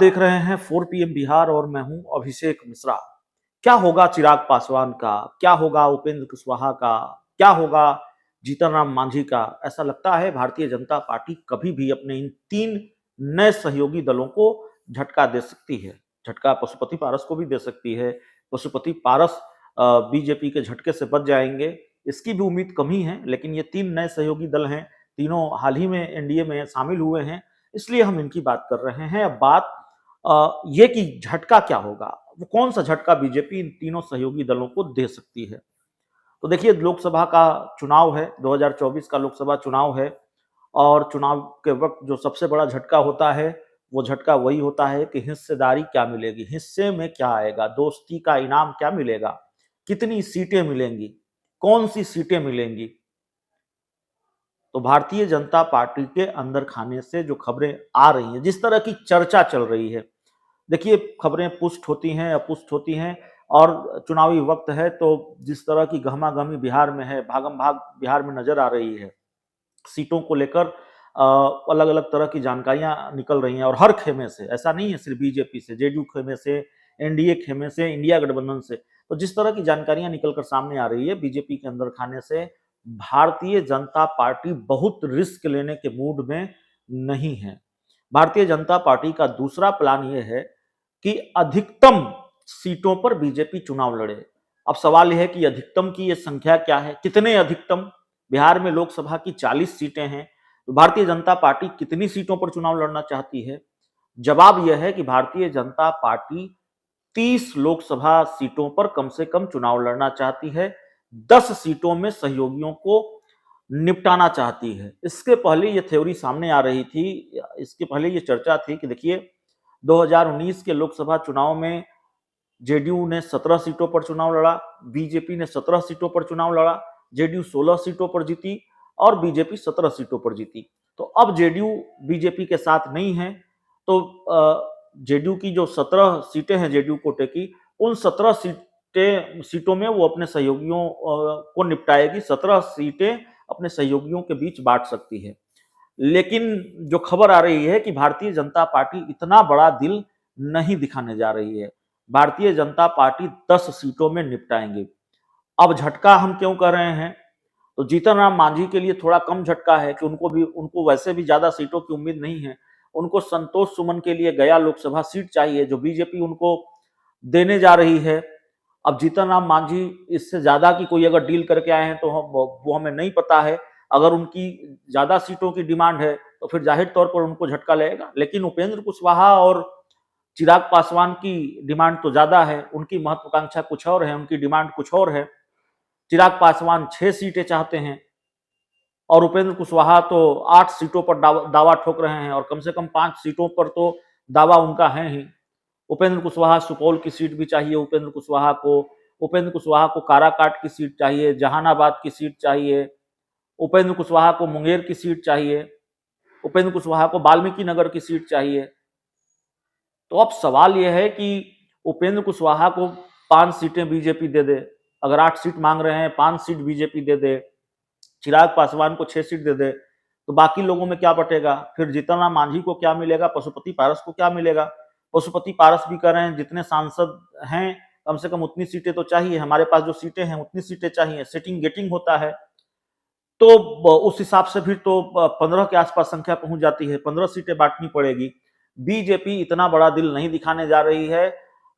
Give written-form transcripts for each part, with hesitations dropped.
देख रहे हैं 4 पीएम बिहार और मैं हूं अभिषेक मिश्रा। क्या होगा चिराग पासवान का, क्या होगा उपेंद्र कुशवाहा का, क्या होगा जीतन राम मांझी का? ऐसा लगता है भारतीय जनता पार्टी कभी भी अपने इन तीन नए सहयोगी दलों को झटका दे सकती है। झटका पशुपति पारस को भी दे सकती है। पशुपति पारस बीजेपी के झटके से बच जाएंगे, इसकी भी उम्मीद कम ही है। लेकिन ये तीन नए सहयोगी दल हैं, तीनों हाल ही में एनडीए में शामिल हुए हैं, इसलिए हम इनकी बात कर रहे हैं। अब बात ये कि झटका क्या होगा, वो कौन सा झटका बीजेपी इन तीनों सहयोगी दलों को दे सकती है। तो देखिए, लोकसभा का चुनाव है, 2024 का लोकसभा चुनाव है और चुनाव के वक्त जो सबसे बड़ा झटका होता है वो झटका वही होता है कि हिस्सेदारी क्या मिलेगी, हिस्से में क्या आएगा, दोस्ती का इनाम क्या मिलेगा, कितनी सीटें मिलेंगी, कौन सी सीटें मिलेंगी। तो भारतीय जनता पार्टी के अंदर खाने से जो खबरें आ रही हैं, जिस तरह की चर्चा चल रही है, देखिए खबरें पुष्ट होती हैं अपुष्ट होती हैं और चुनावी वक्त है तो जिस तरह की गहमा-गहमी बिहार में है, भागम-भाग बिहार में नजर आ रही है। सीटों को लेकर अलग-अलग तरह की जानकारियां निकल रही हैं और हर खेमे से, ऐसा नहीं है सिर्फ बीजेपी से, जेडीयू खेमे से, एनडीए खेमे से, इंडिया गठबंधन से। तो जिस तरह की जानकारियां निकलकर सामने आ रही है बीजेपी के अंदर खाने से, भारतीय जनता पार्टी बहुत रिस्क लेने के मूड में नहीं है। भारतीय जनता पार्टी का दूसरा प्लान यह है कि अधिकतम सीटों पर बीजेपी चुनाव लड़े। अब सवाल यह है कि अधिकतम की ये संख्या क्या है, कितने अधिकतम? बिहार में लोकसभा की 40 सीटें हैं, तो भारतीय जनता पार्टी कितनी सीटों पर चुनाव लड़ना चाहती है? जवाब यह है कि भारतीय जनता पार्टी 30 लोकसभा सीटों पर कम से कम चुनाव लड़ना चाहती है, 10 सीटों में सहयोगियों को निपटाना चाहती है। इसके पहले ये थ्योरी सामने आ रही थी, इसके पहले ये चर्चा थी कि देखिए 2019 के लोकसभा चुनाव में जेडीयू ने 17 सीटों पर चुनाव लड़ा, बीजेपी ने 17 सीटों पर चुनाव लड़ा, जेडीयू 16 सीटों पर जीती और बीजेपी 17 सीटों पर जीती। तो अब जेडीयू बीजेपी के साथ नहीं है, तो जेडीयू की जो 17 सीटें हैं जेडीयू कोटे की, उन 17 सीटों में वो अपने सहयोगियों को निपटाएगी, 17 सीटें अपने सहयोगियों के बीच बांट सकती है। लेकिन जो खबर आ रही है कि भारतीय जनता पार्टी इतना बड़ा दिल नहीं दिखाने जा रही है। भारतीय जनता पार्टी 10 सीटों में निपटाएंगे। अब झटका हम क्यों कर रहे हैं? तो जीतन राम मांझी के लिए थोड़ा कम झटका है कि उनको वैसे भी ज्यादा सीटों की उम्मीद नहीं है। उनको संतोष सुमन के लिए गया लोकसभा सीट चाहिए जो बीजेपी उनको देने जा रही है। अब जीतन राम मांझी इससे ज्यादा की कोई अगर डील करके आए हैं तो वो हमें नहीं पता है। अगर उनकी ज्यादा सीटों की डिमांड है तो फिर जाहिर तौर पर उनको झटका लगेगा। लेकिन उपेंद्र कुशवाहा और चिराग पासवान की डिमांड तो ज्यादा है, उनकी महत्वाकांक्षा कुछ और है, उनकी डिमांड कुछ और है। चिराग पासवान 6 सीटें चाहते हैं और उपेंद्र कुशवाहा तो 8 सीटों पर दावा ठोक रहे हैं और कम से कम 5 सीटों पर तो दावा उनका है ही। उपेंद्र कुशवाहा सुपौल की सीट भी चाहिए उपेंद्र कुशवाहा को। उपेंद्र कुशवाहा को काराकाट की सीट चाहिए, जहानाबाद की सीट चाहिए। उपेंद्र कुशवाहा को मुंगेर की सीट चाहिए। उपेंद्र कुशवाहा को वाल्मीकि नगर की सीट चाहिए। तो अब सवाल यह है कि उपेंद्र कुशवाहा को 5 सीटें बीजेपी दे दे, अगर 8 सीट मांग रहे हैं 5 सीट बीजेपी दे दे, चिराग पासवान को 6 सीट दे दे, तो बाकी लोगों में क्या बटेगा? फिर जीतन राम मांझी को क्या मिलेगा? पशुपति पारस को क्या मिलेगा? पशुपति पारस भी कह रहे हैं जितने सांसद हैं कम से कम उतनी सीटें तो चाहिए, हमारे पास जो सीटें हैं उतनी सीटें चाहिए, सिटिंग गेटिंग होता है। तो उस हिसाब से फिर तो 15 के आसपास संख्या पहुंच जाती है, 15 सीटें बांटनी पड़ेगी। बीजेपी इतना बड़ा दिल नहीं दिखाने जा रही है।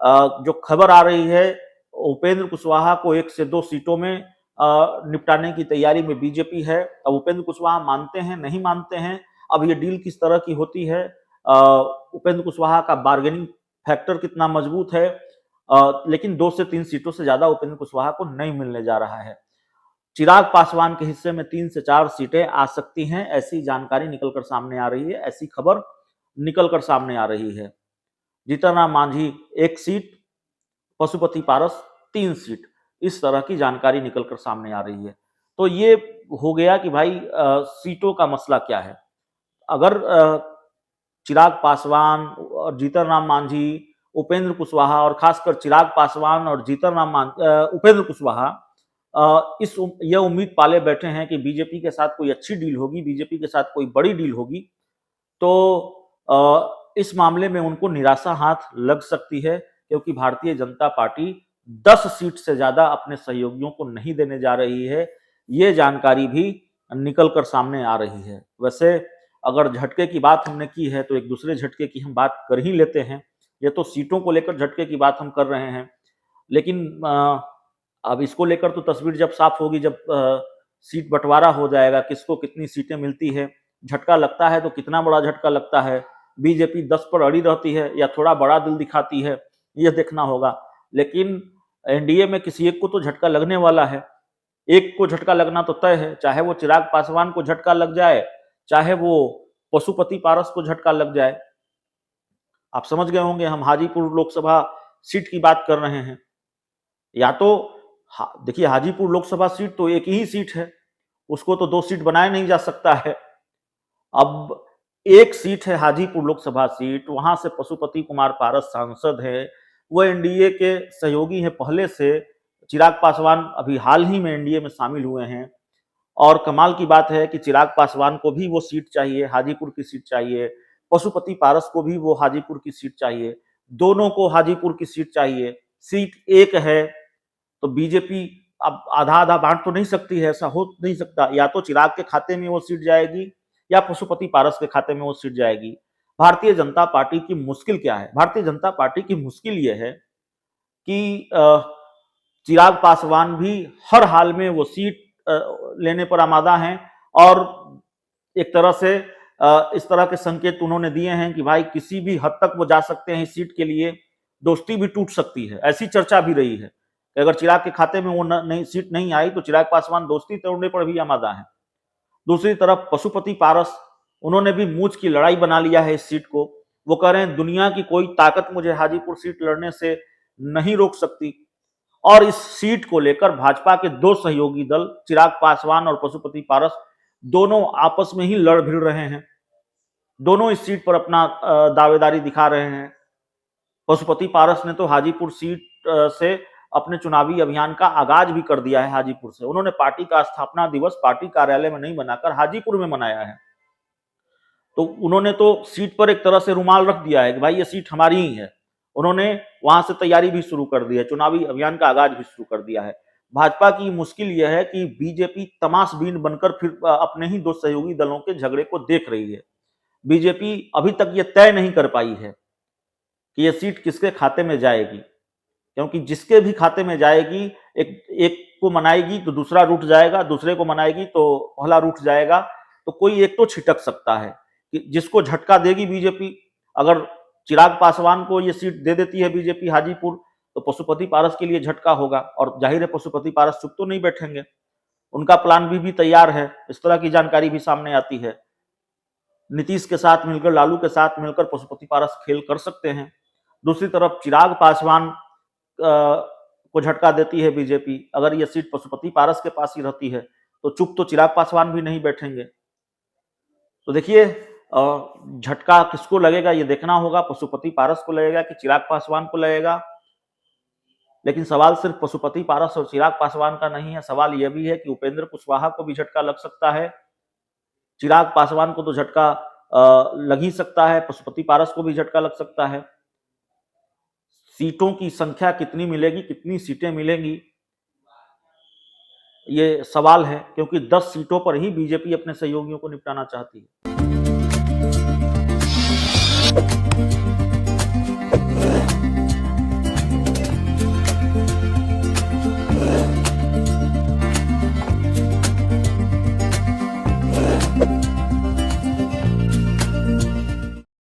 जो खबर आ रही है, उपेंद्र कुशवाहा को 1 से 2 सीटों में निपटाने की तैयारी में बीजेपी है। अब उपेंद्र कुशवाहा मानते हैं नहीं मानते हैं, अब ये डील किस तरह की होती है, उपेंद्र कुशवाहा का बार्गेनिंग फैक्टर कितना मजबूत है, लेकिन 2 से 3 सीटों से ज्यादा उपेंद्र कुशवाहा को नहीं मिलने जा रहा है। चिराग पासवान के हिस्से में 3 से 4 सीटें आ सकती हैं, ऐसी जानकारी निकलकर सामने आ रही है, ऐसी खबर निकलकर सामने आ रही है। जीतन राम मांझी 1 सीट, पशुपति पारस 3 सीट, इस तरह की जानकारी निकलकर सामने आ रही है। तो ये हो गया कि भाई सीटों का मसला क्या है। अगर चिराग पासवान और जीतन राम मांझी, उपेंद्र कुशवाहा और खासकर चिराग पासवान और उपेंद्र कुशवाहा यह उम्मीद पाले बैठे हैं कि बीजेपी के साथ कोई अच्छी डील होगी, बीजेपी के साथ कोई बड़ी डील होगी, तो इस मामले में उनको निराशा हाथ लग सकती है, क्योंकि भारतीय जनता पार्टी 10 सीट से ज्यादा अपने सहयोगियों को नहीं देने जा रही है। ये जानकारी भी निकल कर सामने आ रही है। वैसे अगर झटके की बात हमने की है तो एक दूसरे झटके की हम बात कर ही लेते हैं। ये तो सीटों को लेकर झटके की बात हम कर रहे हैं, लेकिन अब इसको लेकर तो तस्वीर जब साफ होगी, जब सीट बंटवारा हो जाएगा, किसको कितनी सीटें मिलती है, झटका लगता है तो कितना बड़ा झटका लगता है, बीजेपी 10 पर अड़ी रहती है या थोड़ा बड़ा दिल दिखाती है, ये देखना होगा। लेकिन एनडीए में किसी एक को तो झटका लगने वाला है। एक को झटका लगना तो तय है, चाहे वो चिराग पासवान को झटका लग जाए, चाहे वो पशुपति पारस को झटका लग जाए। आप समझ गए होंगे हम हाजीपुर लोकसभा सीट की बात कर रहे हैं। या तो देखिए, हाजीपुर लोकसभा सीट तो एक ही सीट है, उसको तो 2 सीट बनाया नहीं जा सकता है। अब एक सीट है हाजीपुर लोकसभा सीट, वहां से पशुपति कुमार पारस सांसद है, वो एनडीए के सहयोगी हैं पहले से। चिराग पासवान अभी हाल ही में एनडीए में शामिल हुए हैं, और कमाल की बात है कि चिराग पासवान को भी वो सीट चाहिए, हाजीपुर की सीट चाहिए, पशुपति पारस को भी वो हाजीपुर की सीट चाहिए, दोनों को हाजीपुर की सीट चाहिए। सीट एक है तो बीजेपी अब आधा आधा बांट तो नहीं सकती है, ऐसा हो नहीं सकता। या तो चिराग के खाते में वो सीट जाएगी या पशुपति पारस के खाते में वो सीट जाएगी। भारतीय जनता पार्टी की मुश्किल क्या है? भारतीय जनता पार्टी की मुश्किल ये है कि चिराग पासवान भी हर हाल में वो सीट लेने पर आमादा हैं, और एक तरह से इस तरह के संकेत उन्होंने दिए हैं कि भाई किसी भी हद तक वो जा सकते हैं इस सीट के लिए, दोस्ती भी टूट सकती है, ऐसी चर्चा भी रही है कि अगर चिराग के खाते में वो नहीं सीट नहीं आई तो चिराग पासवान दोस्ती तोड़ने पर भी आमादा है। दूसरी तरफ पशुपति पारस, उन्होंने भी मूंछ की लड़ाई बना लिया है इस सीट को। वो कह रहे हैं दुनिया की कोई ताकत मुझे हाजीपुर सीट लड़ने से नहीं रोक सकती। और इस सीट को लेकर भाजपा के 2 सहयोगी दल, चिराग पासवान और पशुपति पारस, दोनों आपस में ही लड़ भिड़ रहे हैं। दोनों इस सीट पर अपना दावेदारी दिखा रहे हैं। पशुपति पारस ने तो हाजीपुर सीट से अपने चुनावी अभियान का आगाज भी कर दिया है। हाजीपुर से उन्होंने पार्टी का स्थापना दिवस पार्टी कार्यालय में नहीं मनाकर हाजीपुर में मनाया है। तो उन्होंने तो सीट पर एक तरह से रुमाल रख दिया है कि भाई ये सीट हमारी ही है। उन्होंने वहां से तैयारी भी शुरू कर दी है, चुनावी अभियान का आगाज भी शुरू कर दिया है। भाजपा की मुश्किल यह है कि बीजेपी तमाशबीन बनकर फिर अपने ही 2 सहयोगी दलों के झगड़े को देख रही है। बीजेपी अभी तक ये तय नहीं कर पाई है कि ये सीट किसके खाते में जाएगी, क्योंकि जिसके भी खाते में जाएगी, एक को मनाएगी तो दूसरा रूठ जाएगा, दूसरे को मनाएगी तो पहला रूठ जाएगा। तो कोई एक तो छिटक सकता है कि जिसको झटका देगी बीजेपी। अगर चिराग पासवान को ये सीट दे देती है बीजेपी हाजीपुर, तो पशुपति पारस के लिए झटका होगा, और जाहिर है पशुपति पारस चुप तो नहीं बैठेंगे, उनका प्लान भी तैयार है। इस तरह की जानकारी भी सामने आती है। नीतीश के साथ मिलकर, लालू के साथ मिलकर पशुपति पारस खेल कर सकते हैं। दूसरी तरफ चिराग पासवान को झटका देती है बीजेपी, अगर यह सीट पशुपति पारस के पास ही रहती है तो चुप तो चिराग पासवान भी नहीं बैठेंगे। तो देखिए, झटका किसको लगेगा ये देखना होगा, पशुपति पारस को लगेगा कि चिराग पासवान को लगेगा। लेकिन सवाल सिर्फ पशुपति पारस और चिराग पासवान का नहीं है, सवाल यह भी है कि उपेंद्र कुशवाहा को भी झटका लग सकता है। चिराग पासवान को तो झटका लग ही सकता है, पशुपति पारस को भी झटका लग सकता है। सीटों की संख्या कितनी मिलेगी, कितनी सीटें मिलेंगी, ये सवाल है, क्योंकि 10 सीटों पर ही बीजेपी अपने सहयोगियों को निपटाना चाहती है।